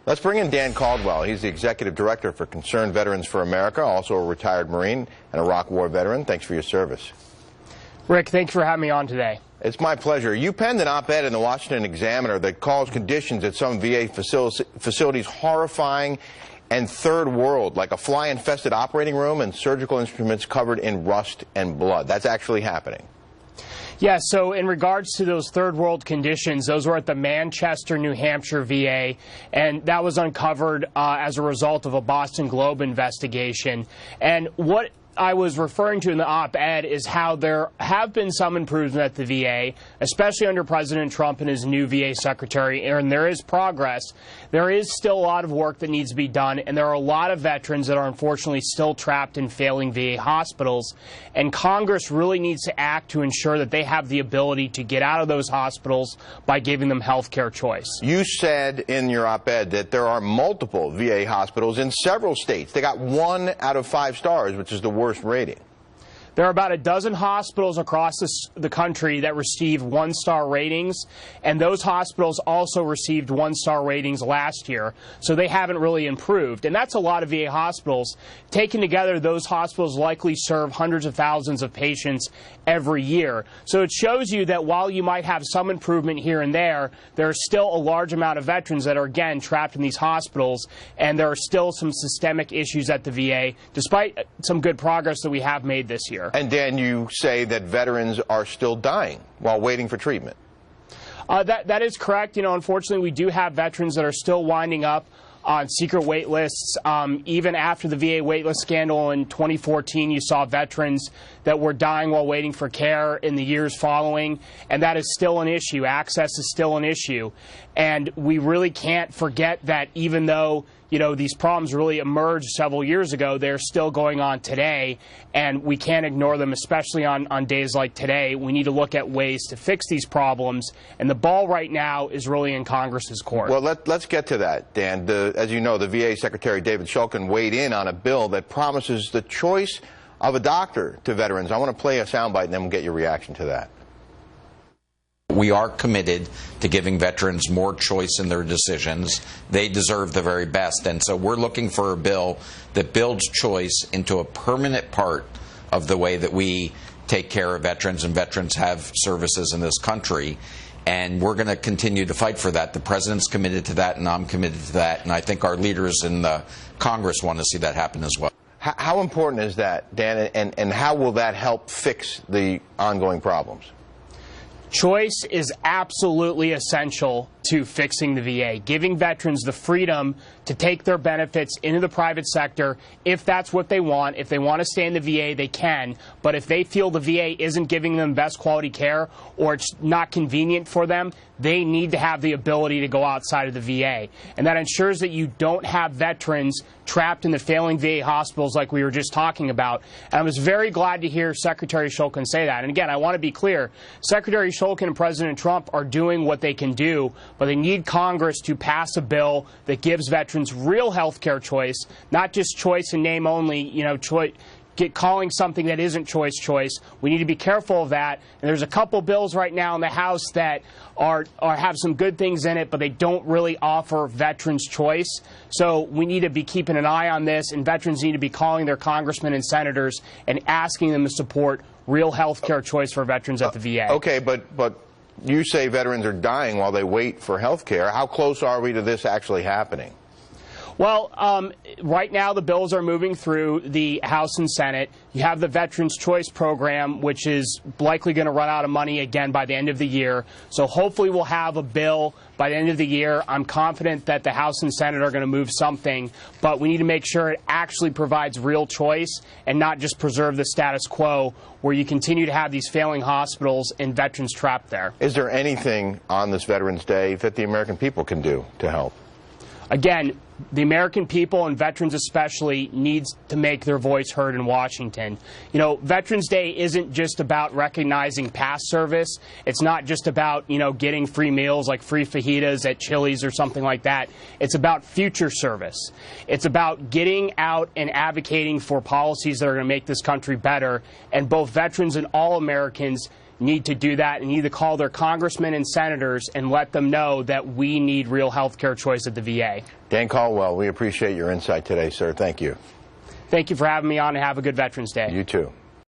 Let's bring in Dan Caldwell. He's the Executive Director for Concerned Veterans for America, also a retired Marine and Iraq War veteran. Thanks for your service. Rick, thanks for having me on today. It's my pleasure. You penned an op-ed in the Washington Examiner that calls conditions at some VA facilities horrifying and third world, like a fly-infested operating room and surgical instruments covered in rust and blood. That's actually happening. Yeah, so in regards to those third world conditions, those were at the Manchester, New Hampshire VA, and that was uncovered as a result of a Boston Globe investigation. And what I was referring to in the op-ed is how there have been some improvement at the VA, especially under President Trump and his new VA secretary, and there is progress. There is still a lot of work that needs to be done, and there are a lot of veterans that are unfortunately still trapped in failing VA hospitals, and Congress really needs to act to ensure that they have the ability to get out of those hospitals by giving them health care choice. You said in your op-ed that there are multiple VA hospitals in several states. They got 1 out of 5 stars, which is the worst rating. There are about a dozen hospitals across the country that receive 1-star ratings, and those hospitals also received 1-star ratings last year, so they haven't really improved. And that's a lot of VA hospitals. Taken together, those hospitals likely serve hundreds of thousands of patients every year. So it shows you that while you might have some improvement here and there are still a large amount of veterans that are, again, trapped in these hospitals, and there are still some systemic issues at the VA, despite some good progress that we have made this year. And Dan, you say that veterans are still dying while waiting for treatment. That is correct. You know, unfortunately, we do have veterans that are still winding up on secret wait lists. Even after the VA waitlist scandal in 2014, you saw veterans that were dying while waiting for care in the years following, and that is still an issue. Access is still an issue, and we really can't forget that even though these problems really emerged several years ago, they're still going on today, and we can't ignore them, especially on days like today. We need to look at ways to fix these problems, and the ball right now is really in Congress's court. Well, let's get to that, Dan. As you know, the VA Secretary David Shulkin weighed in on a bill that promises the choice of a doctor to veterans. I want to play a soundbite, and then we'll get your reaction to that. We are committed to giving veterans more choice in their decisions. They deserve the very best, and so we're looking for a bill that builds choice into a permanent part of the way that we take care of veterans and veterans have services in this country. And we're going to continue to fight for that. The President's committed to that, and I'm committed to that, and I think our leaders in the Congress want to see that happen as well. How important is that, Dan, and how will that help fix the ongoing problems? Choice is absolutely essential to fixing the VA, giving veterans the freedom to take their benefits into the private sector if that's what they want. If they want to stay in the VA, they can. But if they feel the VA isn't giving them best quality care or it's not convenient for them, they need to have the ability to go outside of the VA. And that ensures that you don't have veterans trapped in the failing VA hospitals like we were just talking about. And I was very glad to hear Secretary Shulkin say that. And again, I want to be clear. Secretary Shulkin and President Trump are doing what they can do, but they need Congress to pass a bill that gives veterans real health care choice, not just choice in name only, calling something that isn't choice. We need to be careful of that. And there's a couple bills right now in the House that have some good things in it, but they don't really offer veterans choice. So we need to be keeping an eye on this, and veterans need to be calling their congressmen and senators and asking them to support real health care choice for veterans at the VA. Okay, but you say veterans are dying while they wait for health care. How close are we to this actually happening? Well, right now the bills are moving through the House and Senate. You have the Veterans Choice Program, which is likely going to run out of money again by the end of the year. So hopefully we'll have a bill by the end of the year. I'm confident that the House and Senate are going to move something, but we need to make sure it actually provides real choice and not just preserve the status quo where you continue to have these failing hospitals and veterans trapped there. Is there anything on this Veterans Day that the American people can do to help? Again, the American people, and veterans especially, needs to make their voice heard in Washington. You know, Veterans Day isn't just about recognizing past service. It's not just about, getting free meals like free fajitas at Chili's or something like that. It's about future service. It's about getting out and advocating for policies that are going to make this country better. And both veterans and all Americans need to do that and need to call their congressmen and senators and let them know that we need real health care choice at the VA. Dan Caldwell, we appreciate your insight today, sir. Thank you. Thank you for having me on, and have a good Veterans Day. You too.